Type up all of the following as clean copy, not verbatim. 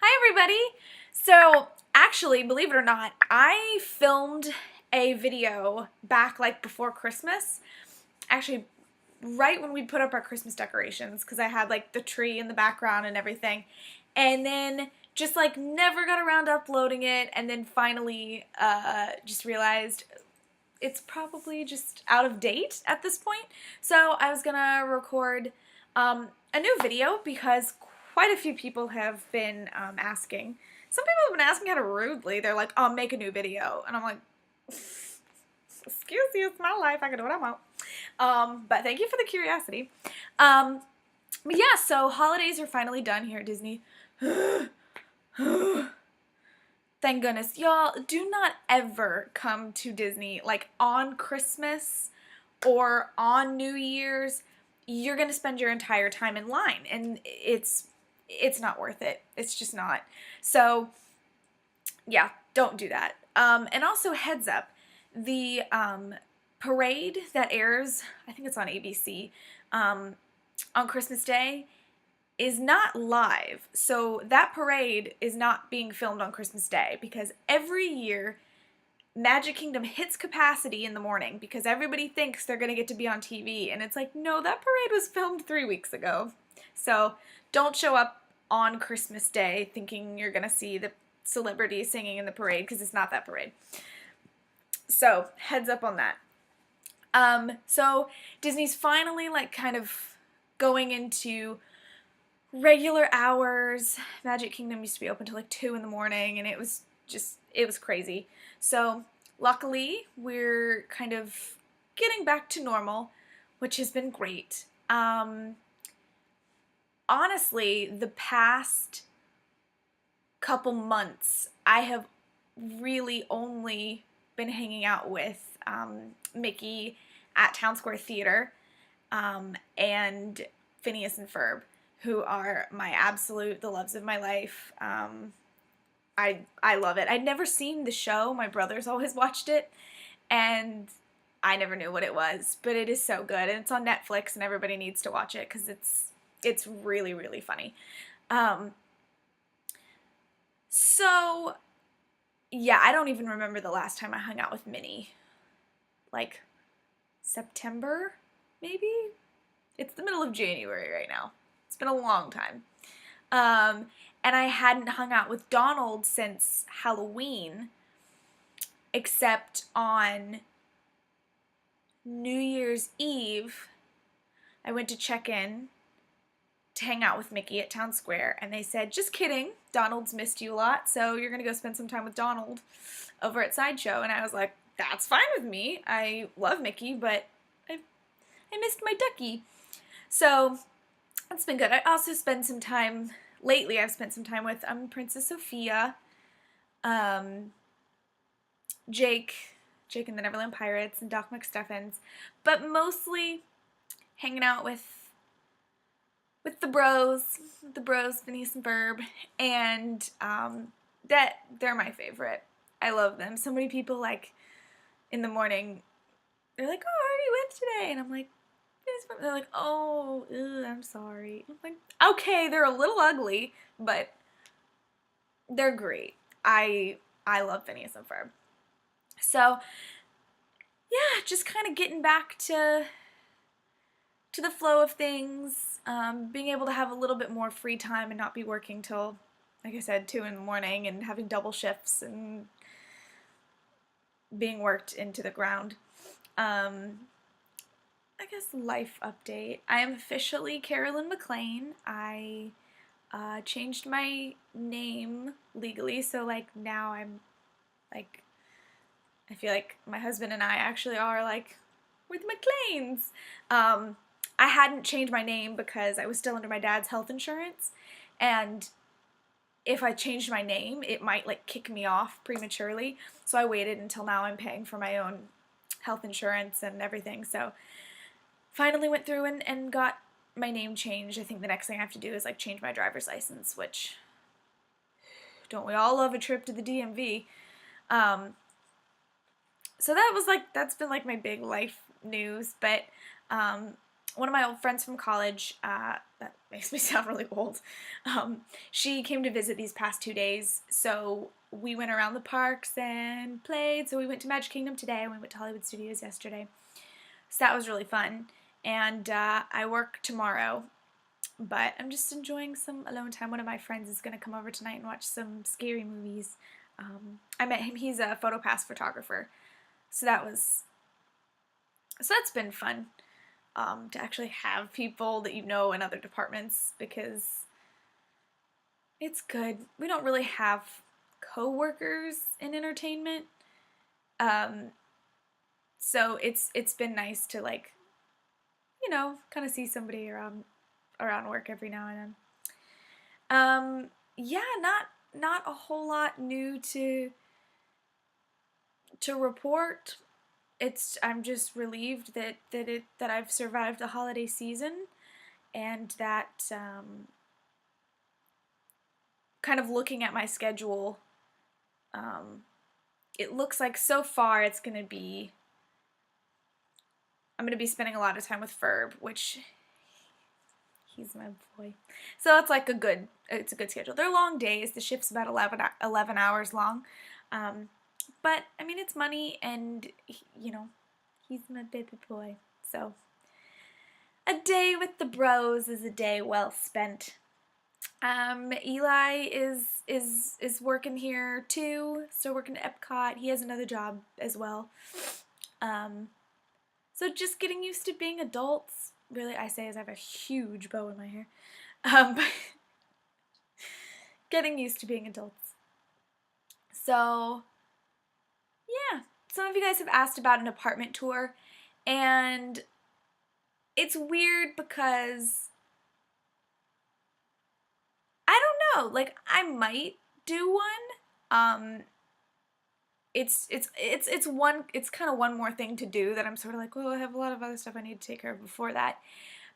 Hi everybody! So actually, believe it or not, I filmed a video back like before Christmas. Actually, right when we put up our Christmas decorations, because I had like the tree in the background and everything. And then just like never got around to uploading it, and then finally just realized it's probably just out of date at this point. So I was gonna record a new video because quite a few people have been asking. Some people have been asking kind of rudely. They're like, "Oh, make a new video," and I'm like, "Excuse you, it's my life. I can do what I want." But thank you for the curiosity. But yeah, so holidays are finally done here at Disney. Thank goodness. Y'all, do not ever come to Disney like on Christmas or on New Year's. You're going to spend your entire time in line, and it's not worth it. It's just not. So, yeah, don't do that. And also, heads up, the parade that airs, I think it's on ABC, on Christmas Day, is not live. So that parade is not being filmed on Christmas Day because every year Magic Kingdom hits capacity in the morning because everybody thinks they're going to get to be on TV. And it's like, no, that parade was filmed 3 weeks ago. So don't show up on Christmas Day thinking you're going to see the celebrities singing in the parade because it's not that parade. So heads up on that. So Disney's finally like kind of going into regular hours. Magic Kingdom used to be open till like 2 in the morning, and it was crazy. So luckily we're kind of getting back to normal, which has been great. Honestly, the past couple months I have really only been hanging out with Mickey at Town Square Theater and Phineas and Ferb, who are my absolute, the loves of my life. I love it. I'd never seen the show. My brother's always watched it, and I never knew what it was, but it is so good, and it's on Netflix, and everybody needs to watch it because it's really, really funny. So, yeah, I don't even remember the last time I hung out with Minnie. Like, September, maybe? It's the middle of January right now. It's been a long time. And I hadn't hung out with Donald since Halloween, except on New Year's Eve. I went to check in to hang out with Mickey at Town Square, and they said, "Just kidding, Donald's missed you a lot, so you're gonna go spend some time with Donald over at Sideshow." And I was like, "That's fine with me. I love Mickey, but I missed my ducky." So it's been good. I also spent some time, lately I've spent some time with Princess Sophia, Jake and the Neverland Pirates, and Doc McStuffins, but mostly hanging out with the bros, Phineas and Ferb, and that they're my favorite. I love them. So many people, like, in the morning, they're like, "Oh, who are you with today?" And I'm like, they're like, "Oh, I'm sorry." I'm like, okay, they're a little ugly, but they're great. I love Phineas and Ferb. So, yeah, just kind of getting back to the flow of things, being able to have a little bit more free time and not be working till, like I said, 2 in the morning and having double shifts and being worked into the ground. I guess life update. I am officially Carolyn McLean. I changed my name legally, so like now I'm like, I feel like my husband and I actually are like, we're the McLeans. I hadn't changed my name because I was still under my dad's health insurance, and if I changed my name, it might like kick me off prematurely. So I waited until now I'm paying for my own health insurance and everything. So finally went through and got my name changed. I think the next thing I have to do is like change my driver's license, which, don't we all love a trip to the DMV? So that was like, that's been like my big life news. But one of my old friends from college, that makes me sound really old, she came to visit these past 2 days, so we went around the parks and played. So we went to Magic Kingdom today, and we went to Hollywood Studios yesterday. So that was really fun. And I work tomorrow, but I'm just enjoying some alone time. One of my friends is going to come over tonight and watch some scary movies. I met him. He's a PhotoPass photographer. So that's been fun. To actually have people that you know in other departments, because it's good. We don't really have co-workers in entertainment. So it's been nice to, like, kind of see somebody around work every now and then. Yeah, not a whole lot new to report. I'm just relieved that I've survived the holiday season, and that kind of looking at my schedule, it looks like so far I'm going to be spending a lot of time with Ferb, which he's my boy. So it's like it's a good schedule. They're long days. The shift's about 11 hours long. But I mean, it's money, and he's my baby boy. So a day with the bros is a day well spent. Eli is working here too, still working at Epcot. He has another job as well. So just getting used to being adults. Really, I say as I have a huge bow in my hair. But getting used to being adults. So yeah, some of you guys have asked about an apartment tour, and it's weird because I don't know, like, I might do one. It's kind of one more thing to do that I'm sort of like, well, I have a lot of other stuff I need to take care of before that.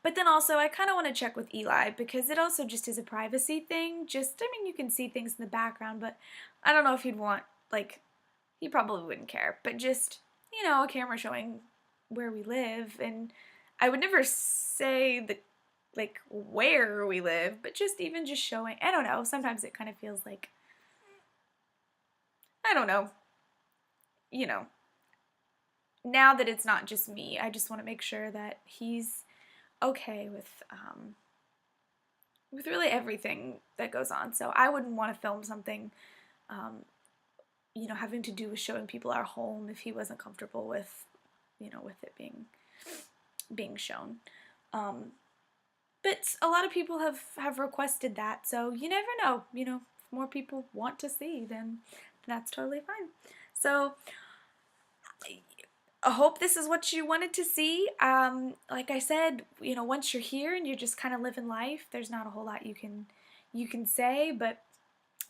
But then also, I kind of want to check with Eli, because it also just is a privacy thing. I mean, you can see things in the background, but I don't know if he'd want, like, he probably wouldn't care. But just, a camera showing where we live. And I would never say where we live, but just showing, I don't know, sometimes it kind of feels like, I don't know, now that it's not just me, I just want to make sure that he's okay with really everything that goes on. So I wouldn't want to film something, having to do with showing people our home if he wasn't comfortable with, with it being shown. But a lot of people have requested that, so you never know. If more people want to see, then that's totally fine. So I hope this is what you wanted to see. Like I said, once you're here and you're just kind of living life, there's not a whole lot you can say, but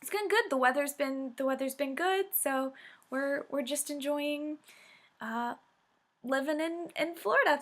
it's been good. The weather's been good, so we're just enjoying living in Florida.